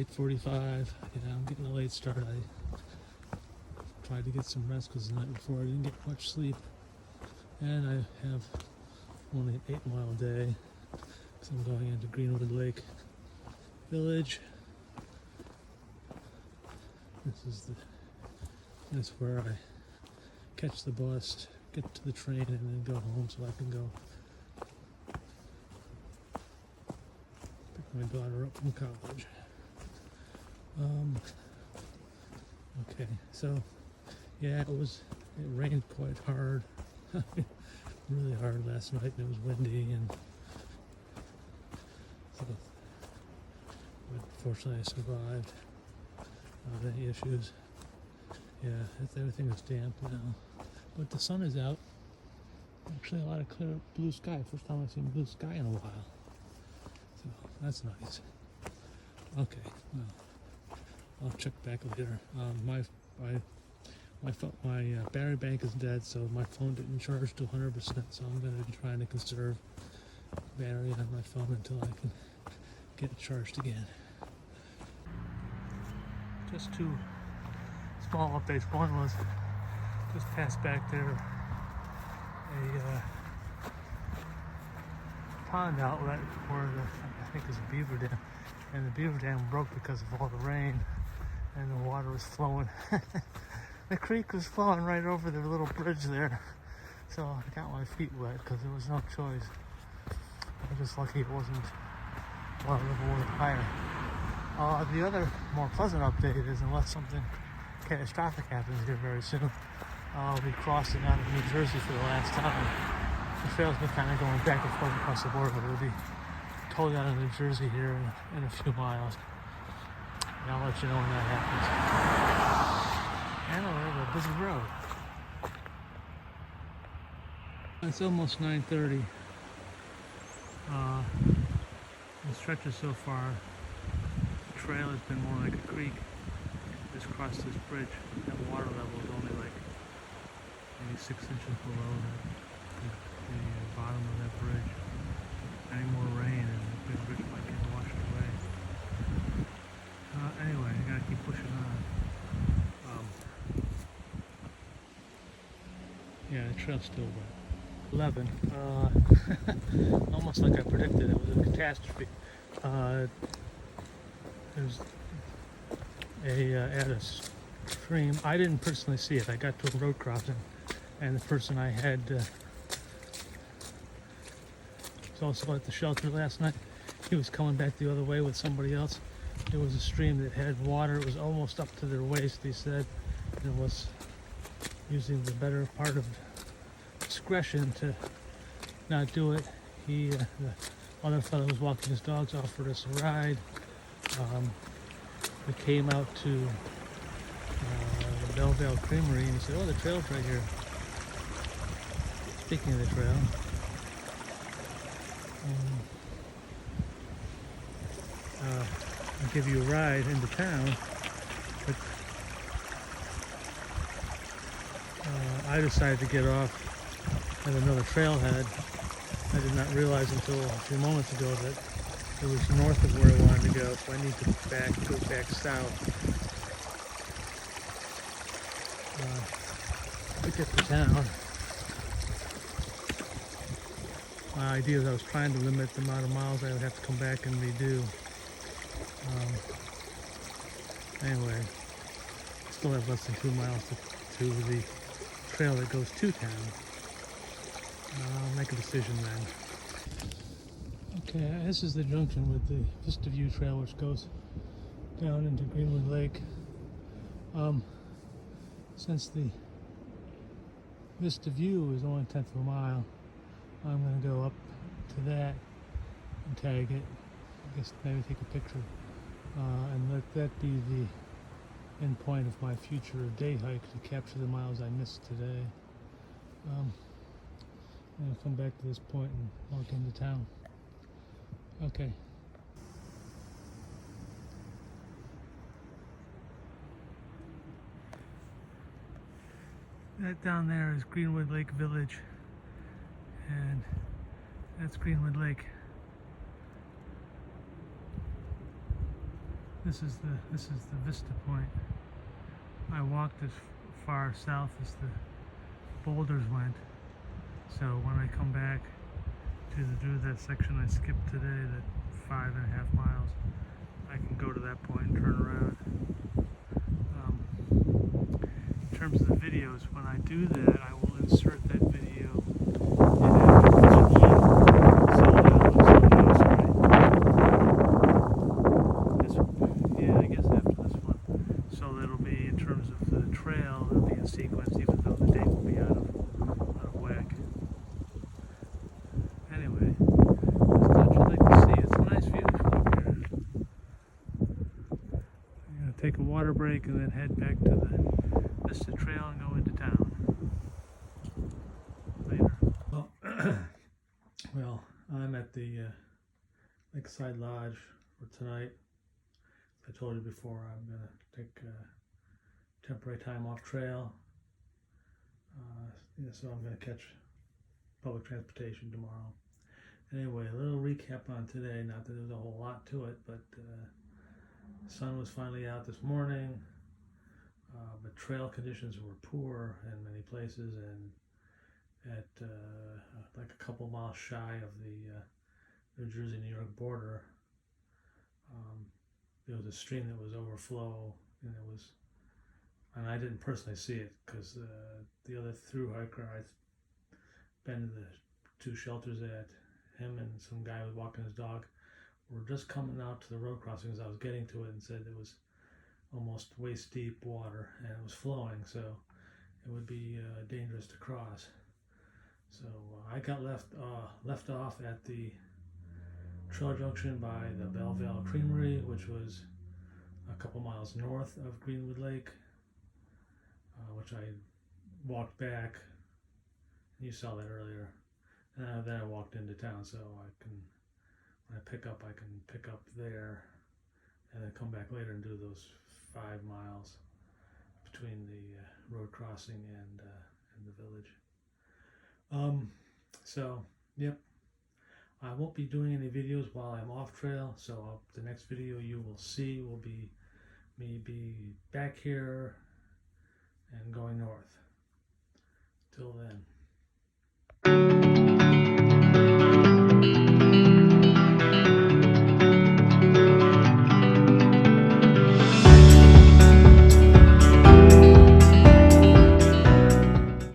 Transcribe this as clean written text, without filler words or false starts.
8:45. I'm getting a late start. I tried to get some rest because the night before I didn't get much sleep. And I have only an 8-mile day because I'm going into Greenwood Lake Village. This is where I catch the bus, get to the train, and then go home so I can go pick my daughter up from college. Okay, so yeah, it rained quite hard, really hard last night, and it was windy, and so, but fortunately I survived without any issues. Yeah, everything is damp now, but the sun is out. Actually, a lot of clear blue sky. First time I've seen blue sky in a while, so that's nice. Okay, well, I'll check back later. My battery bank is dead, so my phone didn't charge to 100%. So I'm going to be trying to conserve battery on my phone until I can get it charged again. Just two small updates. One was just passed back there a pond outlet where I think is a beaver dam, and the beaver dam broke because of all the rain, and the water was flowing. The creek was flowing right over the little bridge there, so I got my feet wet because there was no choice. I'm just lucky it wasn't water level was higher. The other more pleasant update is, unless something catastrophic happens here very soon, I'll be crossing out of New Jersey for the last time. The trail's been kind of going back and forth across the border, but it'll be totally out of New Jersey here in a few miles. And I'll let you know when that happens. And I have a busy road. It's almost 9:30. The stretches so far, the trail has been more like a creek. Just crossed this bridge. That water level is only like maybe 6 inches below the bottom of that bridge. Any more rain and the big bridge might get washed away. Anyway, I gotta keep pushing on. Yeah, the trail's still wet. 11. Almost like I predicted, it was a catastrophe. There's at a stream. I didn't personally see it. I got to a road crossing, and the person I had was also at the shelter last night. He was coming back the other way with somebody else. There was a stream that had water. It was almost up to their waist, he said, and was using the better part of discretion to not do it. The other fellow was walking his dogs, offered us a ride. We came out to the Belleville Creamery, and he said, "Oh, the trail's right here." Speaking of the trail, I'll give you a ride into town, but I decided to get off at another trailhead. I did not realize until a few moments ago that it was north of where I wanted to go, so I need to go back south to get to town. My idea is I was trying to limit the amount of miles I would have to come back and redo. Anyway, I still have less than 2 miles to the trail that goes to town. I'll make a decision then. Okay, this is the junction with the Vista View Trail, which goes down into Greenwood Lake. Since the Vista View is only 1/10 of a mile, I'm going to go up to that and tag it. I guess maybe take a picture and let that be the end point of my future day hike to capture the miles I missed today. I'm going to come back to this point and walk into town. Okay. That down there is Greenwood Lake Village, and that's Greenwood Lake. This is the vista point. I walked as far south as the boulders went. So when I come back to do that section I skipped today, that 5.5 miles, I can go to that point and turn around. In terms of the videos, when I do that, I will insert that video in after this one, so yeah, I guess after this one, so that'll be in terms of the trail, it'll be in sequence, even though the date will be out of whack. Anyway, just thought you'd like to see. It's a nice view from up here. I'm gonna take a water break and then head back to the Vista Trail and go into town later. Well, I'm at the Lakeside Lodge for tonight. I told you before, I'm going to take temporary time off trail. So I'm going to catch public transportation tomorrow. Anyway, a little recap on today. Not that there's a whole lot to it, but the sun was finally out this morning. But trail conditions were poor in many places, and at like a couple miles shy of the New Jersey-New York border, there was a stream that was overflow, and I didn't personally see it because the other thru hiker I've been to the two shelters at, him and some guy who was walking his dog, were just coming out to the road crossing as I was getting to it, and said it was almost waist deep water and it was flowing, so it would be dangerous to cross. So I got left off at the trail junction by the Belleville Creamery, which was a couple miles north of Greenwood Lake, which I walked back. You saw that earlier. And then I walked into town, so when I pick up, I can pick up there and then come back later and do those 5 miles between the road crossing and the village. So, yep. I won't be doing any videos while I'm off trail, so the next video you will see will be me back here and going north. Till then.